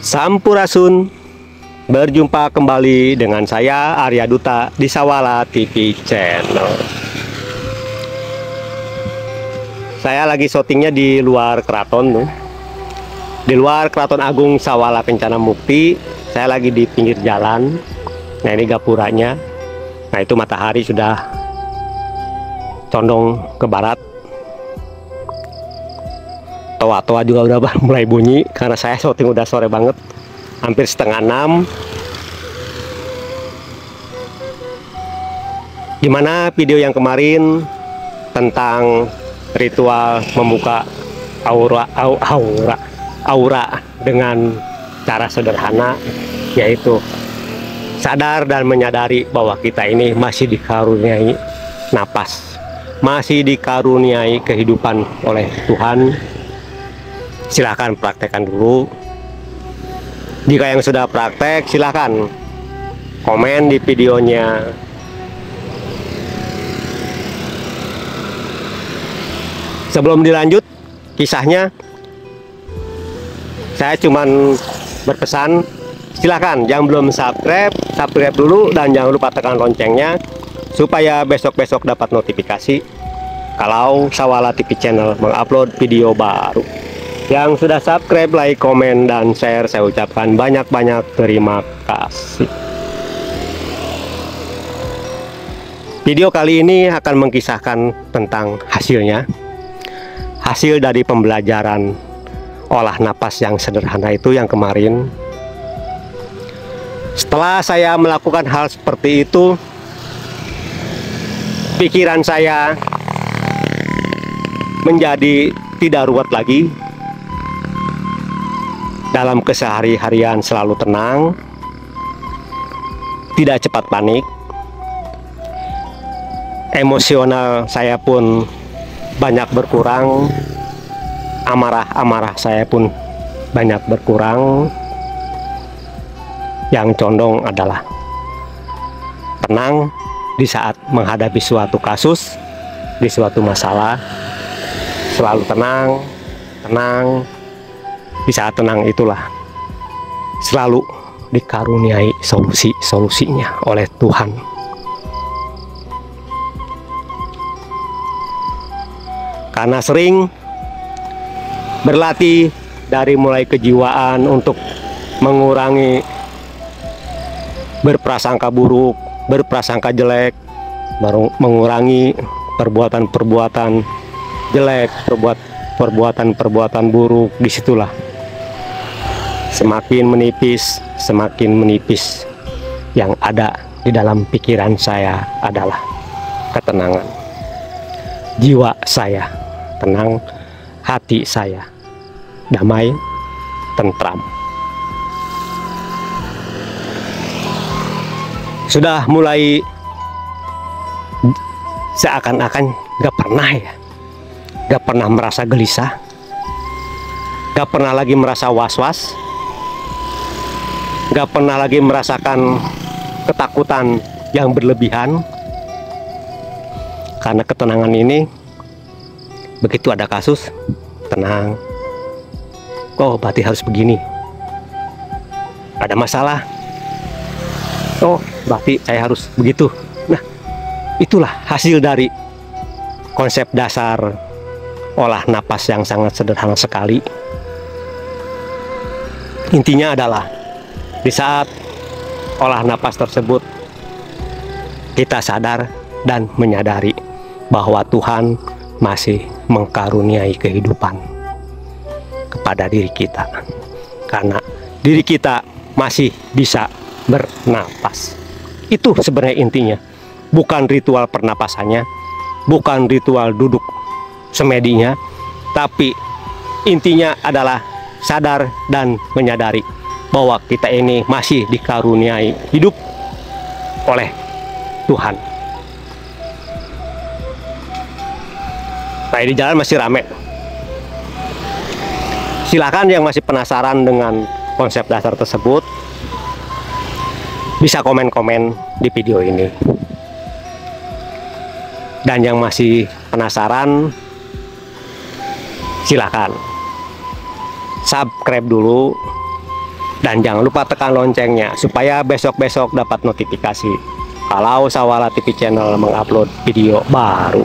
Sampurasun, berjumpa kembali dengan saya Arya Duta di Sawala TV Channel. Saya lagi syutingnya di luar keraton tuh. Di luar Keraton Agung Sawala Kencana Mukti. Saya lagi di pinggir jalan. Nah, ini gapuranya. Nah, itu matahari sudah condong ke barat. Toa-toa juga udah mulai bunyi karena saya syuting udah sore banget, hampir setengah 6. Gimana video yang kemarin tentang ritual membuka aura dengan cara sederhana, yaitu sadar dan menyadari bahwa kita ini masih dikaruniai napas, masih dikaruniai kehidupan oleh Tuhan. Silahkan praktekkan dulu. Jika yang sudah praktek, silahkan komen di videonya. Sebelum dilanjut kisahnya, saya cuman berpesan, silahkan yang belum subscribe dulu, dan jangan lupa tekan loncengnya supaya besok-besok dapat notifikasi kalau Sawala TV Channel mengupload video baru. Yang sudah subscribe, like, komen, dan share, saya ucapkan banyak-banyak terima kasih. Video kali ini akan mengisahkan tentang hasilnya. Hasil dari pembelajaran olah napas yang sederhana itu yang kemarin. Setelah saya melakukan hal seperti itu, pikiran saya menjadi tidak ruwet lagi. Dalam kesehari-harian selalu tenang, tidak cepat panik. Emosional saya pun banyak berkurang, amarah saya pun banyak berkurang. Yang condong adalah tenang di saat menghadapi suatu kasus, di suatu masalah. Selalu tenang. Di saat tenang itulah selalu dikaruniai solusinya oleh Tuhan. Karena sering berlatih dari mulai kejiwaan untuk mengurangi berprasangka buruk, berprasangka jelek, mengurangi perbuatan-perbuatan jelek, perbuatan-perbuatan buruk. Disitulah semakin menipis yang ada di dalam pikiran saya adalah ketenangan. Jiwa saya tenang, hati saya damai, tentram. Sudah mulai seakan-akan gak pernah merasa gelisah, gak pernah lagi merasa was-was, gak pernah lagi merasakan ketakutan yang berlebihan. Karena ketenangan ini, begitu ada kasus, tenang. Oh, berarti harus begini. Ada masalah, oh, berarti saya harus begitu. Nah, itulah hasil dari konsep dasar olah napas yang sangat sederhana sekali. Intinya adalah di saat olah napas tersebut, kita sadar dan menyadari bahwa Tuhan masih mengkaruniai kehidupan kepada diri kita. Karena diri kita masih bisa bernapas. Itu sebenarnya intinya. Bukan ritual pernapasannya, bukan ritual duduk semedinya, tapi intinya adalah sadar dan menyadari bahwa kita ini masih dikaruniai hidup oleh Tuhan. Nah, di jalan masih rame. Silakan yang masih penasaran dengan konsep dasar tersebut, bisa komen-komen di video ini. Dan yang masih penasaran, silakan subscribe dulu, Dan jangan lupa tekan loncengnya supaya besok-besok dapat notifikasi kalau Sawala TV Channel mengupload video baru.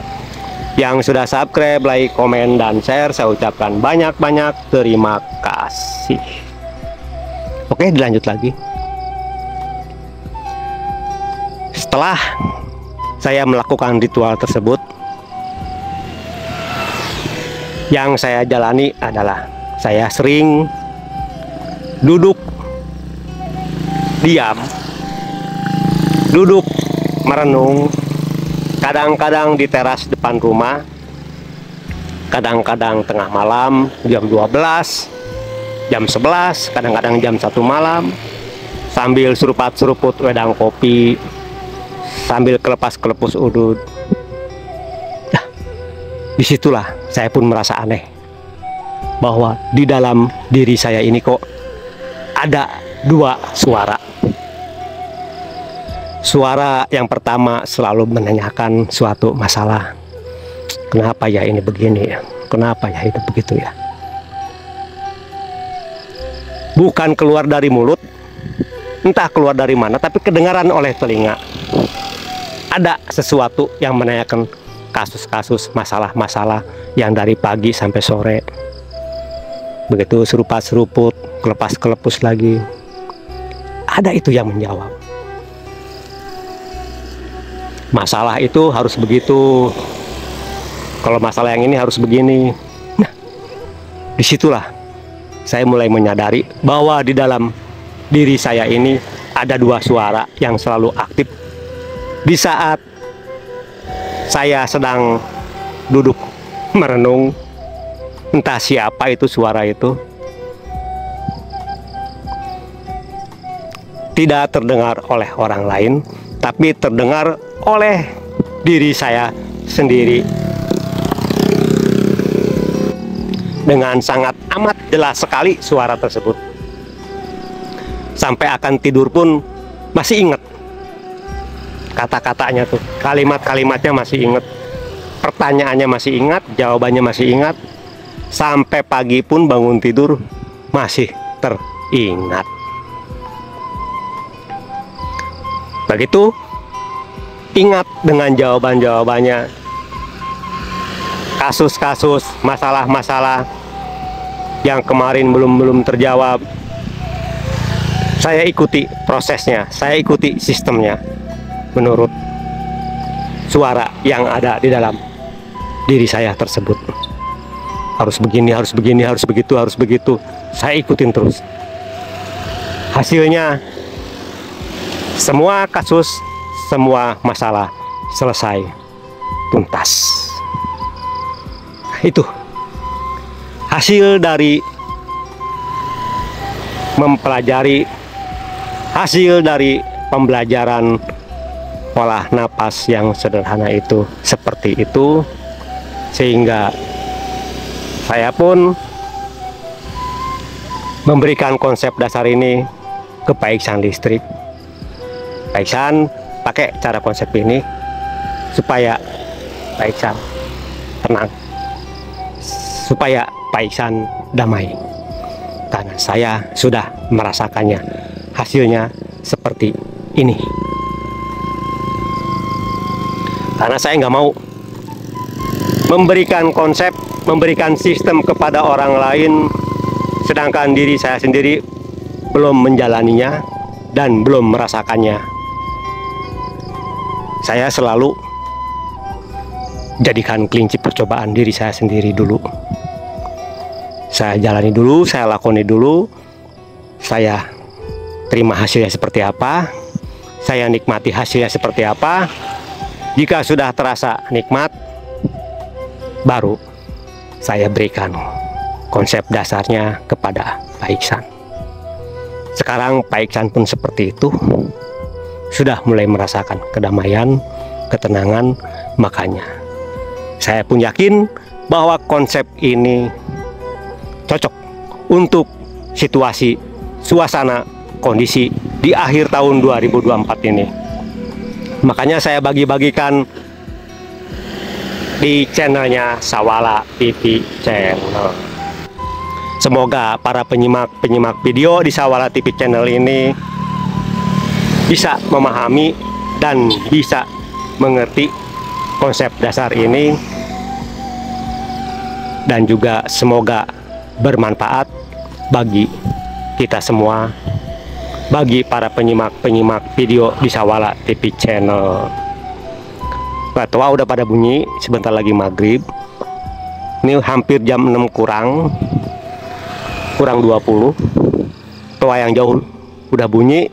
Yang sudah subscribe, like, komen, dan share, saya ucapkan banyak-banyak terima kasih. Oke, dilanjut lagi. Setelah saya melakukan ritual tersebut, yang saya jalani adalah saya sering duduk diam, duduk merenung, kadang-kadang di teras depan rumah, kadang-kadang tengah malam jam 12, jam 11, kadang-kadang jam 1 malam, sambil seruput wedang kopi, sambil kelepus udut. Nah, disitulah saya pun merasa aneh bahwa di dalam diri saya ini kok ada dua suara. Suara yang pertama selalu menanyakan suatu masalah. Kenapa ya ini begini ya? Kenapa ya itu begitu ya? Bukan keluar dari mulut, entah keluar dari mana, tapi kedengaran oleh telinga. Ada sesuatu yang menanyakan kasus-kasus, masalah-masalah yang dari pagi sampai sore. Begitu seruput, kelepus lagi. Ada itu yang menjawab. Masalah itu harus begitu. Kalau masalah yang ini harus begini. Nah, disitulah saya mulai menyadari bahwa di dalam diri saya ini ada dua suara yang selalu aktif di saat saya sedang duduk merenung. Entah siapa itu suara itu, tidak terdengar oleh orang lain, tapi terdengar oleh diri saya sendiri dengan sangat amat jelas sekali suara tersebut. Sampai akan tidur pun masih ingat kata-katanya tuh, kalimat-kalimatnya masih ingat, pertanyaannya masih ingat, jawabannya masih ingat. Sampai pagi pun bangun tidur masih teringat. Begitu ingat dengan jawaban-jawabannya, kasus-kasus, masalah-masalah yang kemarin belum terjawab, saya ikuti prosesnya, saya ikuti sistemnya menurut suara yang ada di dalam diri saya tersebut. Harus begini, harus begini, harus begitu, harus begitu. Saya ikutin terus. Hasilnya semua kasus, semua masalah selesai tuntas. Itu hasil dari mempelajari, hasil dari pembelajaran pola napas yang sederhana itu seperti itu, sehingga saya pun memberikan konsep dasar ini ke Pak Iksan Listrik. Pak Iksan pakai cara konsep ini supaya Pak Iksan tenang, supaya Pak Iksan damai, karena saya sudah merasakannya. Hasilnya seperti ini. Karena saya nggak mau memberikan konsep, memberikan sistem kepada orang lain, sedangkan diri saya sendiri belum menjalaninya dan belum merasakannya. Saya selalu jadikan kelinci percobaan diri saya sendiri dulu. Saya jalani dulu, saya lakoni dulu, saya terima hasilnya seperti apa, saya nikmati hasilnya seperti apa. Jika sudah terasa nikmat, baru saya berikan konsep dasarnya kepada Pak Iksan. Sekarang Pak Iksan pun seperti itu, sudah mulai merasakan kedamaian, ketenangan. Makanya saya pun yakin bahwa konsep ini cocok untuk situasi, suasana, kondisi di akhir tahun 2024 ini. Makanya saya bagi-bagikan di channelnya Sawala TV Channel. Semoga para penyimak video di Sawala TV channel ini bisa memahami dan bisa mengerti konsep dasar ini, dan juga semoga bermanfaat bagi kita semua, bagi para penyimak video di Sawala TV channel. Tua udah pada bunyi, sebentar lagi maghrib. Ini hampir jam 6 kurang 20. Tua yang jauh udah bunyi,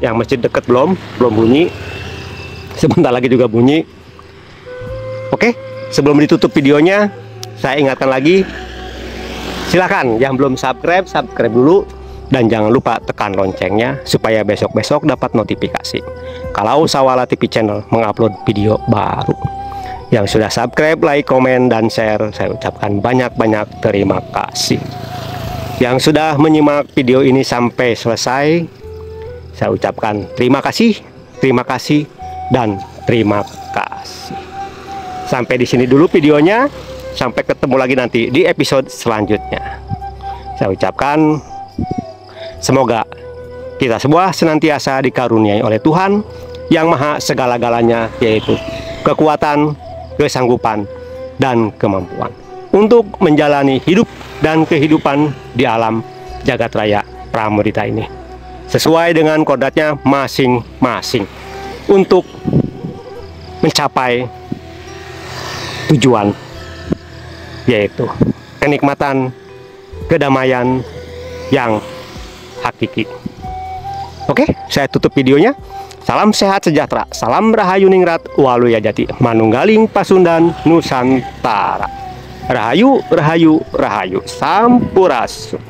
yang masjid deket belum bunyi, sebentar lagi juga bunyi. Oke, sebelum ditutup videonya, saya ingatkan lagi, silakan yang belum subscribe dulu, dan jangan lupa tekan loncengnya supaya besok-besok dapat notifikasi kalau Sawala TV channel mengupload video baru. Yang sudah subscribe, like, komen, dan share, saya ucapkan banyak-banyak terima kasih. Yang sudah menyimak video ini sampai selesai, saya ucapkan terima kasih, dan terima kasih. Sampai di sini dulu videonya. Sampai ketemu lagi nanti di episode selanjutnya. Saya ucapkan semoga kita semua senantiasa dikaruniai oleh Tuhan yang Maha Segala-galanya, yaitu kekuatan, kesanggupan, dan kemampuan untuk menjalani hidup dan kehidupan di alam jagat raya Pramudita ini sesuai dengan kodratnya masing-masing untuk mencapai tujuan, yaitu kenikmatan, kedamaian yang hakiki. Oke, saya tutup videonya. Salam sehat sejahtera, salam rahayu ningrat, waluya jati, manunggaling Pasundan Nusantara. Rahayu, rahayu, rahayu, sampurasun.